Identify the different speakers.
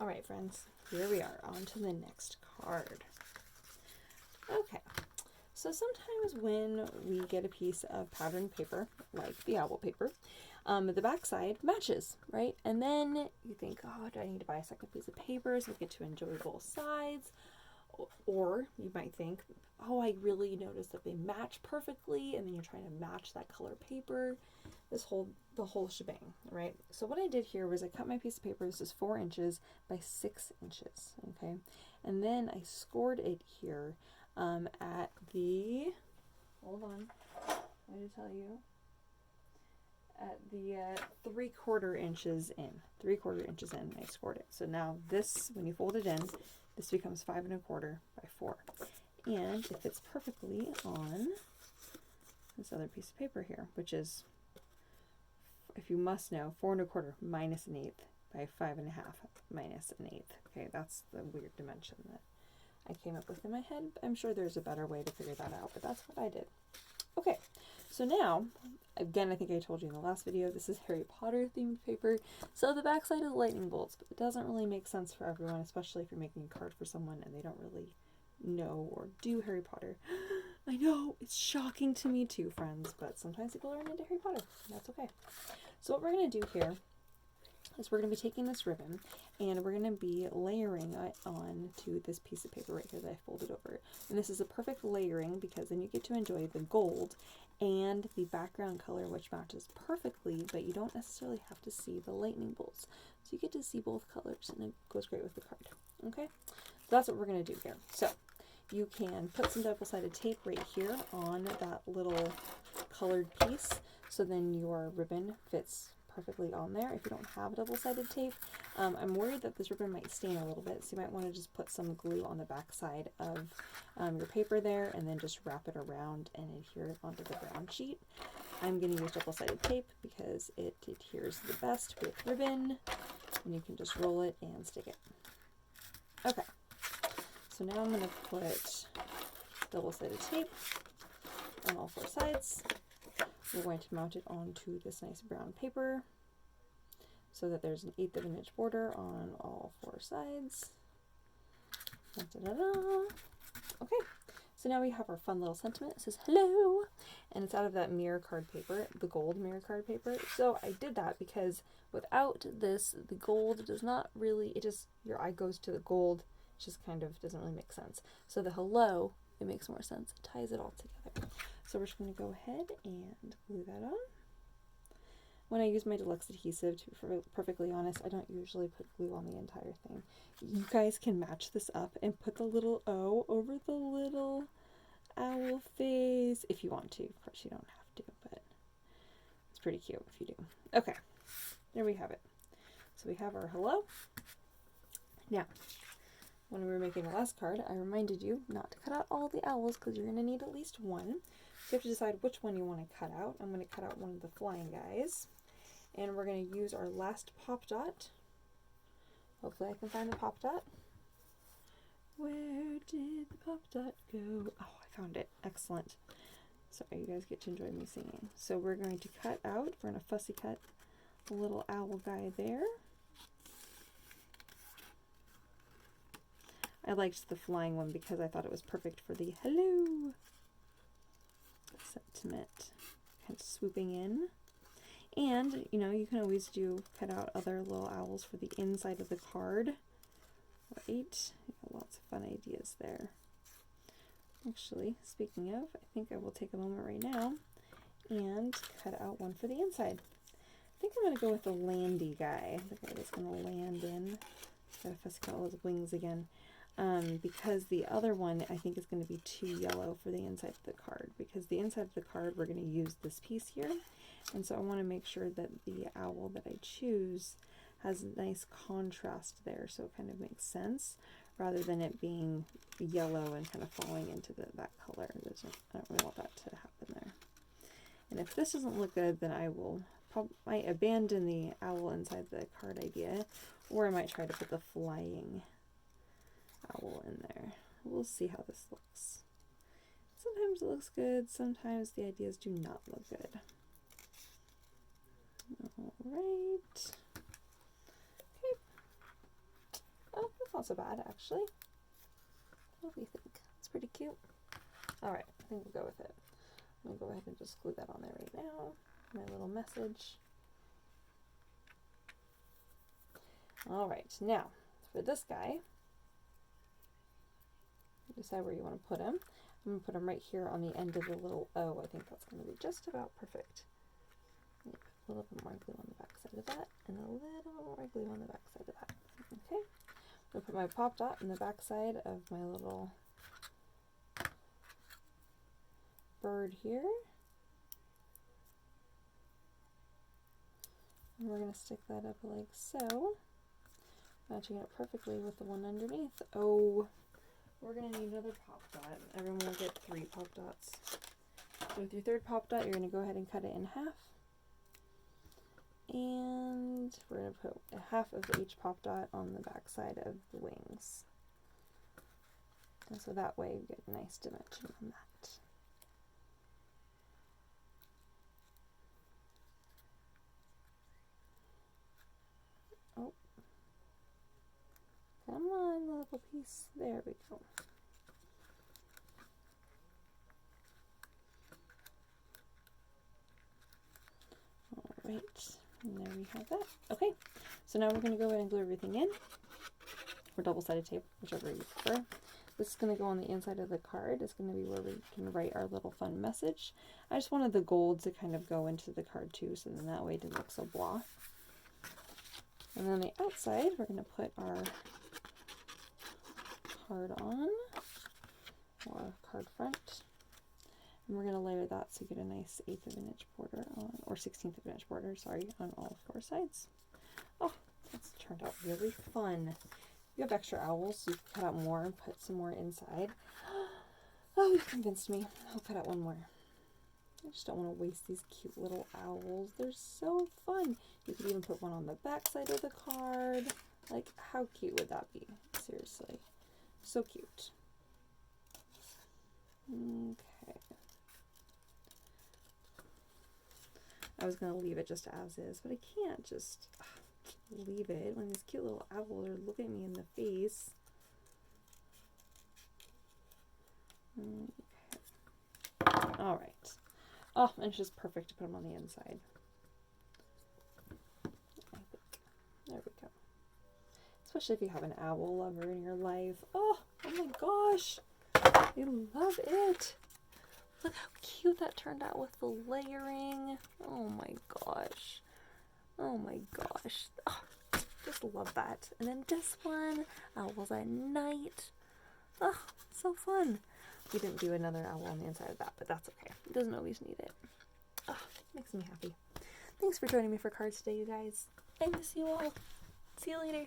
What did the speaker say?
Speaker 1: All right, friends, here we are, on to the next card. Okay, so sometimes when we get a piece of patterned paper, like the owl paper, the backside matches, right? And then you think, oh, do I need to buy a second piece of paper so I get to enjoy both sides? Or you might think, oh, I really noticed that they match perfectly, and then you're trying to match that color paper, the whole shebang, right? So what I did here was I cut my piece of paper. This is 4 inches by 6 inches, okay? And then I scored it here at the, hold on, I need to tell you, at the 3/4 inches in. 3/4 inches in, I scored it. So now this, when you fold it in, this becomes 5 1/4 by 4. And it fits perfectly on this other piece of paper here, which is, if you must know, 4 1/4 minus 1/8 by 5 1/2 minus 1/8. Okay, that's the weird dimension that I came up with in my head. I'm sure there's a better way to figure that out, but that's what I did. Okay, so now, again, I think I told you in the last video, this is Harry Potter themed paper. So the backside is lightning bolts, but it doesn't really make sense for everyone, especially if you're making a card for someone and they don't really know or do Harry Potter. I know, it's shocking to me too, friends, but sometimes people are into Harry Potter. That's okay. So what we're going to do here is we're going to be taking this ribbon and we're going to be layering it on to this piece of paper right here that I folded over. And this is a perfect layering because then you get to enjoy the gold and the background color, which matches perfectly, but you don't necessarily have to see the lightning bolts. So you get to see both colors and it goes great with the card. Okay, so that's what we're going to do here. So you can put some double-sided tape right here on that little colored piece, so then your ribbon fits perfectly on there. If you don't have double-sided tape, I'm worried that this ribbon might stain a little bit, so you might want to just put some glue on the back side of your paper there and then just wrap it around and adhere it onto the brown sheet. I'm going to use double-sided tape because it adheres the best with ribbon, and you can just roll it and stick it. Okay, so now I'm going to put double-sided tape on all 4 sides. We're going to mount it onto this nice brown paper so that there's an 1/8 of an inch border on all 4 sides. Da-da-da-da. Okay, so now we have our fun little sentiment. It says hello, and it's out of that mirror card paper, the gold mirror card paper. So I did that because without this, the gold does not really, it just, your eye goes to the gold, it just kind of doesn't really make sense. So the hello, it makes more sense. It ties it all together. So we're just going to go ahead and glue that on. When I use my deluxe adhesive, to be perfectly honest, I don't usually put glue on the entire thing. You guys can match this up and put the little O over the little owl face if you want to. Of course, you don't have to, but it's pretty cute if you do. Okay, there we have it. So we have our hello. Now, when we were making the last card, I reminded you not to cut out all the owls because you're going to need at least one. So you have to decide which one you want to cut out. I'm going to cut out one of the flying guys. And we're going to use our last pop dot. Hopefully I can find the pop dot. Where did the pop dot go? Oh, I found it. Excellent. Sorry, you guys get to enjoy me singing. So we're going to cut out, we're going to fussy cut a little owl guy there. I liked the flying one because I thought it was perfect for the hello sentiment, kind of swooping in. And, you know, you can always cut out other little owls for the inside of the card. Right? Lots of fun ideas there. Actually, speaking of, I think I will take a moment right now and cut out one for the inside. I think I'm going to go with the landy guy, the guy that's going to land in. Gotta fussy cut all his wings again. Because the other one I think is going to be too yellow for the inside of the card, because the inside of the card we're going to use this piece here, and so I want to make sure that the owl that I choose has a nice contrast there, so it kind of makes sense rather than it being yellow and kind of falling into that color. I don't really want that to happen there. And if this doesn't look good, then I might abandon the owl inside the card idea, or I might try to put the flying owl in there. We'll see how this looks. Sometimes it looks good, sometimes the ideas do not look good. Alright. Okay. so bad, actually. What do you think? It's pretty cute. Alright, I think we'll go with it. I'm going to go ahead and just glue that on there right now. My little message. Alright, now, for this guy, decide where you want to put him. I'm going to put him right here on the end of the little O. I think that's going to be just about perfect. Put a little bit more glue on the back side of that, and a little more glue on the back side of that. Okay, I'm going to put my pop dot in the back side of my little bird here. And we're going to stick that up like so, matching it perfectly with the one underneath. Oh, we're going to need another pop dot. Everyone will get 3 pop dots. So with your third pop dot, you're going to go ahead and cut it in half. And we're going to put half of each pop dot on the back side of the wings. And so that way you get a nice dimension on that. Oh, come on, little piece. There we go. Alright, and there we have that. Okay, so now we're going to go ahead and glue everything in, or double-sided tape, whichever you prefer. This is going to go on the inside of the card. It's going to be where we can write our little fun message. I just wanted the gold to kind of go into the card too, so then that way it didn't look so blah. And then on the outside, we're going to put our card on, or card front. And we're going to layer that so you get a nice 1/8 of an inch border on, or 1/16 of an inch border, sorry, on all 4 sides. Oh, that's turned out really fun. If you have extra owls, you can cut out more and put some more inside. Oh, you convinced me. I'll cut out one more. I just don't want to waste these cute little owls. They're so fun. You could even put one on the back side of the card. Like, how cute would that be? Seriously. So cute. Okay. I was going to leave it just as is, but I can't just leave it when these cute little owls are looking at me in the face. Okay. Alright. Oh, and it's just perfect to put them on the inside. I think. There we go. Especially if you have an owl lover in your life. Oh my gosh. I love it. Look how cute that turned out with the layering. Oh my gosh. Oh my gosh. Oh, just love that. And then this one, owls at night. Oh, so fun. We didn't do another owl on the inside of that, but that's okay. It doesn't always need it. Oh, makes me happy. Thanks for joining me for cards today, you guys. I miss you all. See you later.